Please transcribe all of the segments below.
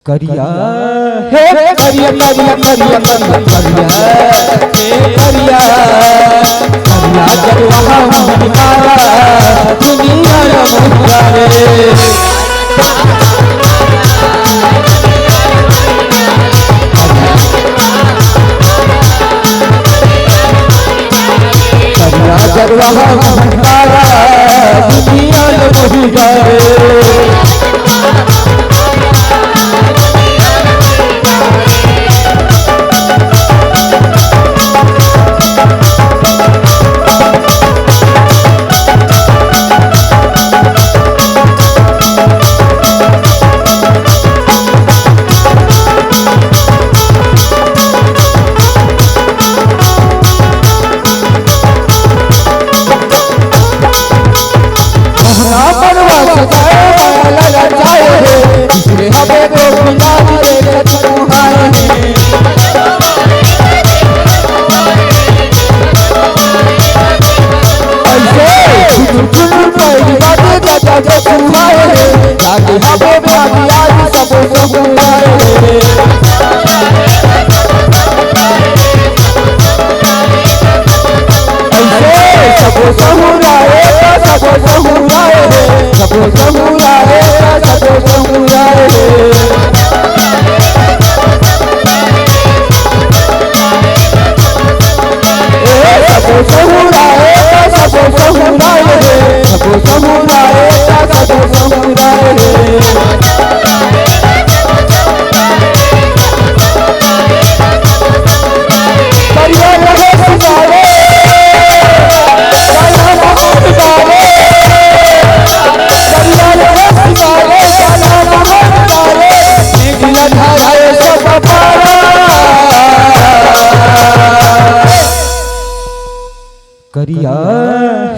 करिया हे करिया करिया करिया करिया करिया हे करिया करिया जब वहाँ हमारा दुनिया मुझारे करिया जब वहाँ हमारा दुनिया मुझारे करिया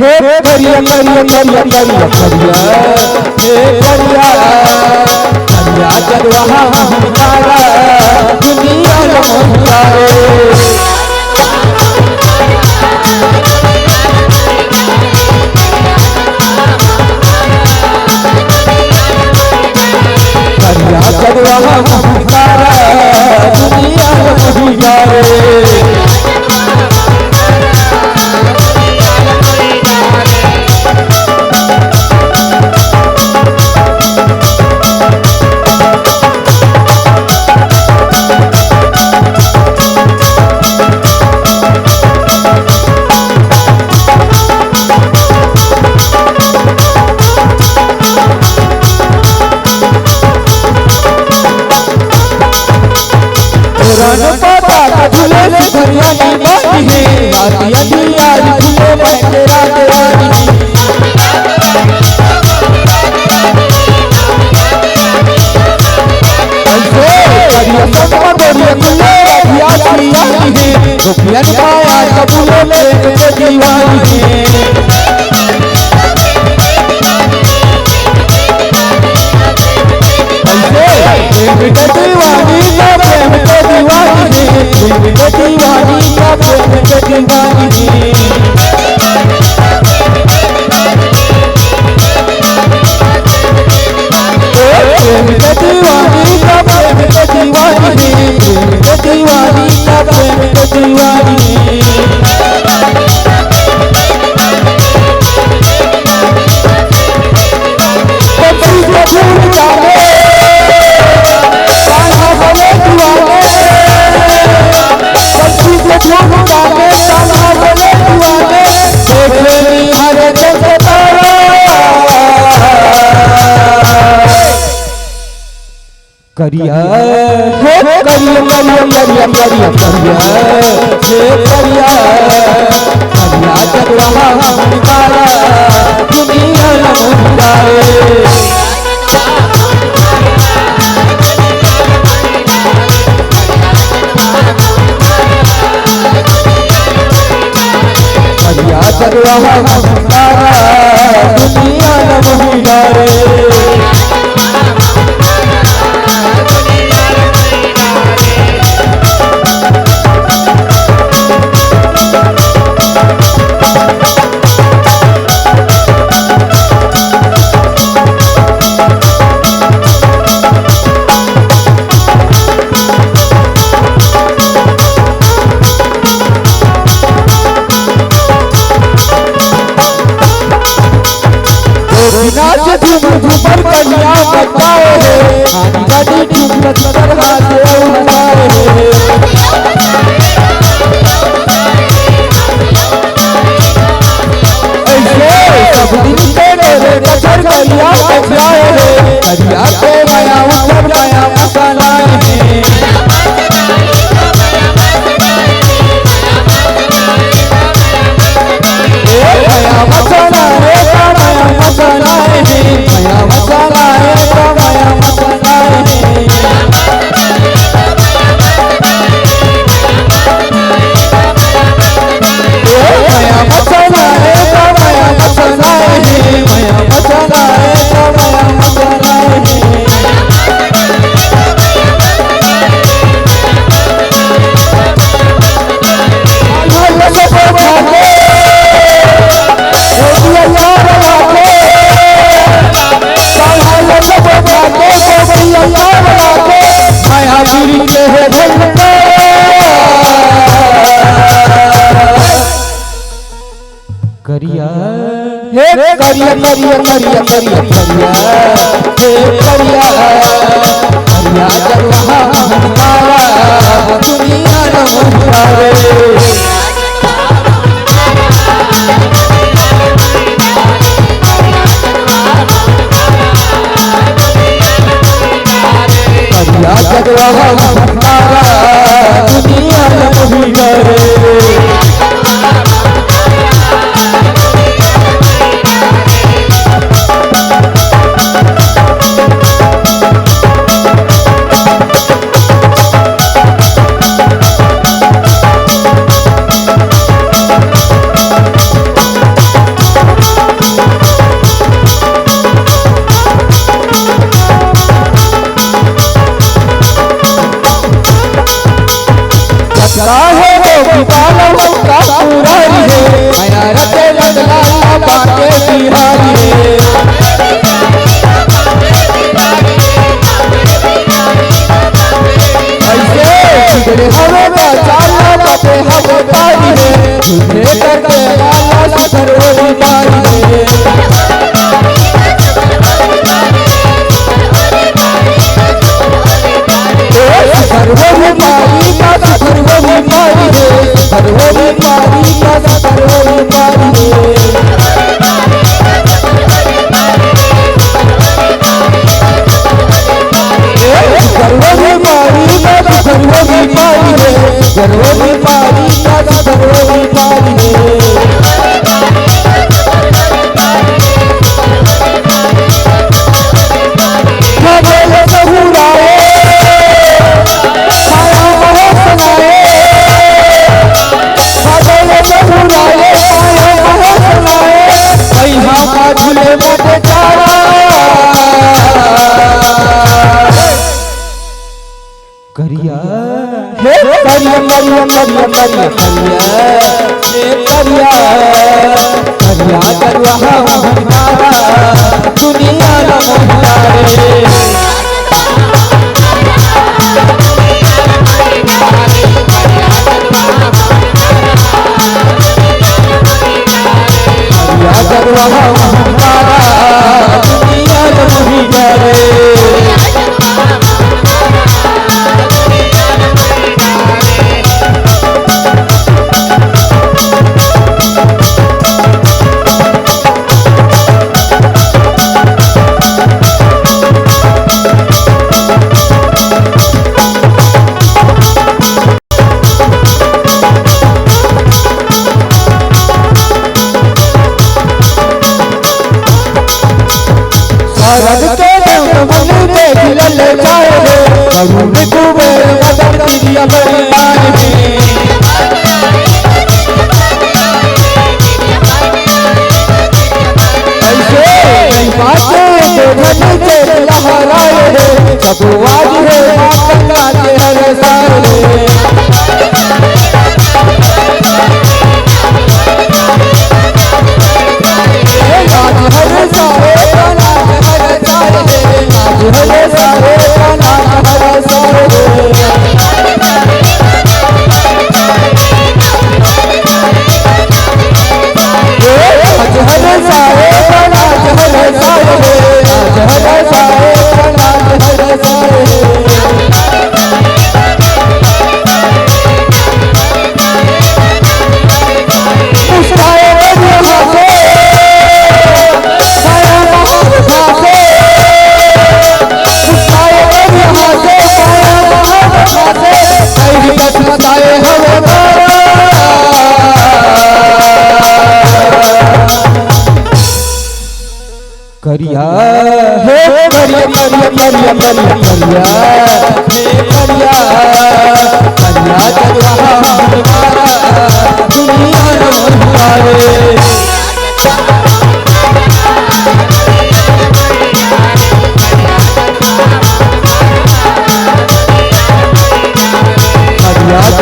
हे करिया करिया करिया करिया करिया हे करिया करिया जब वहाँ हमारा दुनिया मुझारे करिया जब वहाँ हमारा दुनिया मुझारे करिया हे करिया करिया करिया करिया करिया हे करिया करिया जब वहाँ हमारा दुनिया मुझारे करिया जब वहाँ हमारा दुनिया मुझारे झूमर झूमर कलिया बजाए है आनी गाड़ी ठुमक कर हाथ उठाए है सब दिन तेरे कचर कलिया बजाए है कलिया के माया ऊपर माया मसालाए है माया मसाला रे माया मसाला है माया मसाला है माया मसाला है माया मसाला है माया मसाला है माया मसाला है माया मसाला है करिया हे करिया करिया करिया करिया करिया हे करिया करिया जरवा हमारा दुनिया न मुहारे करिया जरवा हमारा दुनिया न मुहारे काहे तो बालों का पुरारी है माया रते लदला बाटे बिहारी है ऐसे बिगड़े हवे का चाला बाटे हवे बारी है झूठे करके वाला सरवरी बारी है सरवरी बारी का सरवरी बारी है सरवरी बारी का सरवरी बारी है सरवरी बारी का सरवरी बारी है सरवरी बारी का सरवरी बारी है करिया हे करिया करिया करिया करिया करिया हे करिया करिया करवा हमारा दुनिया न मुहारे करिया करवा हमारा दुनिया न मुहारे सरद के मन देख ले जाए रे करुण कुबेर मदन दिया बरमान में ऐसे बातें धन के लहराए रे सब आज है माता के हर साल हर सारे हरे सारे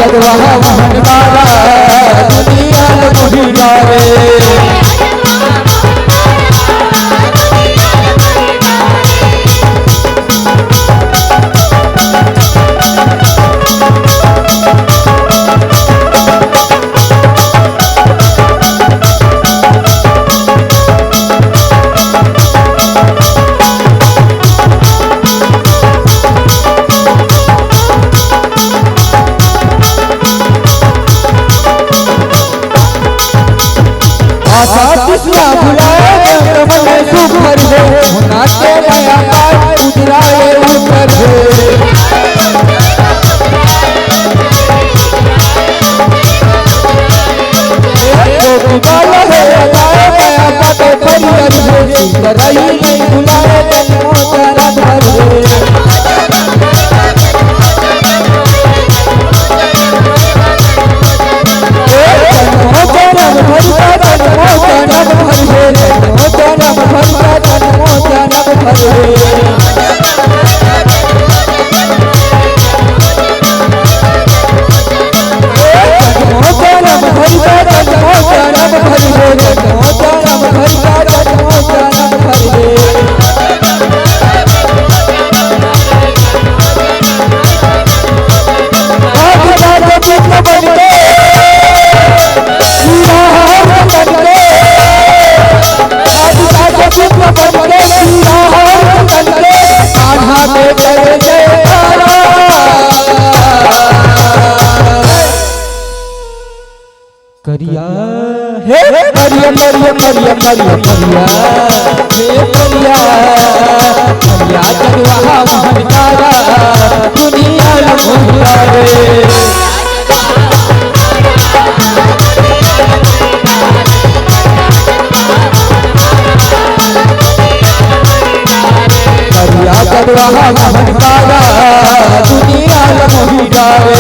जगवा मोहन कारा दुनिया मोहि डारे कृष्णा बुलाए मन सुखर है नाचे नया पाठ उजराए उतर है बाला है लाए नया पाठ परियर है कराई नहीं बुलाए तन्मो चरण भर है करिया हे करिया करिया करिया करिया करिया हे करिया करिया जगवा मोहन कारा दुनिया मोहि डारे करिया जगवा मोहन कारा दुनिया मोहि डारे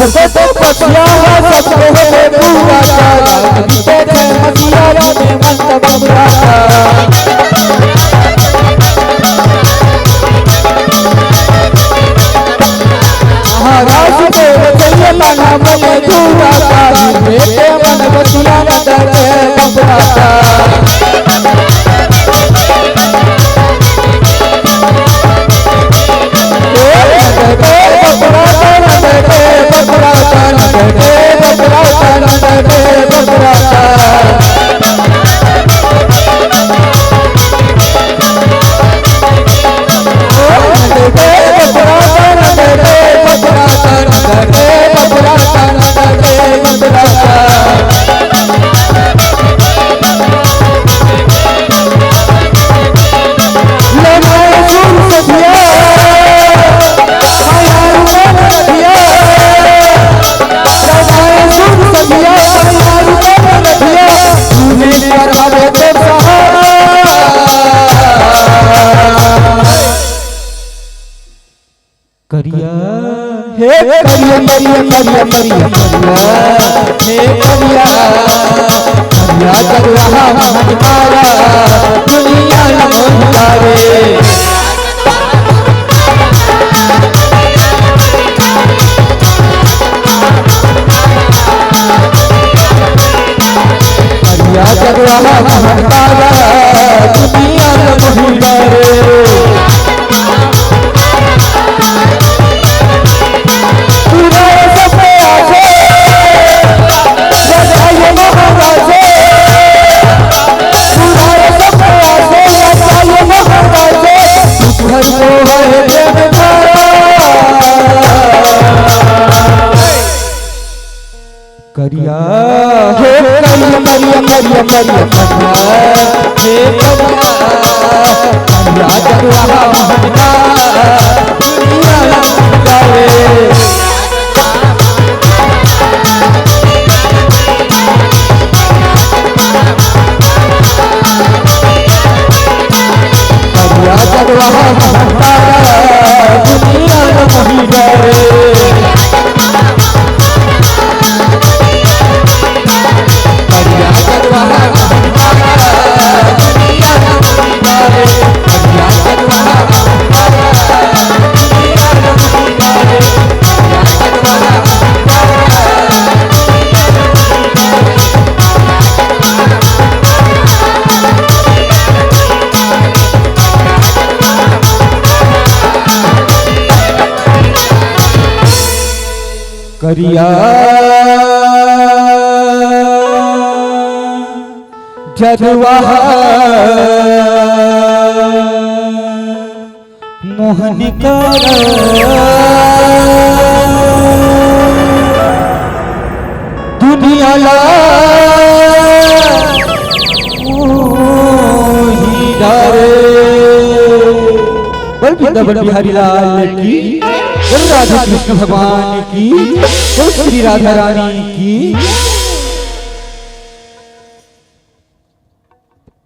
सबको पछिया सबको है पूरा चारा बीते थे मसियारा में मन बबराता महाराज को चलिए लाना मने पूरा चारा बेटे मन बसिया न डरे बबराता करिया हे करिया करिया करिया करिया करिया हे करिया करिया जगवा मोहन कारा दुनिया मोहि डारे करिया जगवा मोहन कारा दुनिया मोहि डारे करिया हे करिया करिया करिया करिया करिया हे करिया करिया जगवा मोहन कारा दुनिया मोहि डारे करिया जदवा मोहन कर दुनिया बोल वृंदावन बिहारी लाल की, बोल राधा कृष्ण भगवान की, बोल श्री राधा रानी की।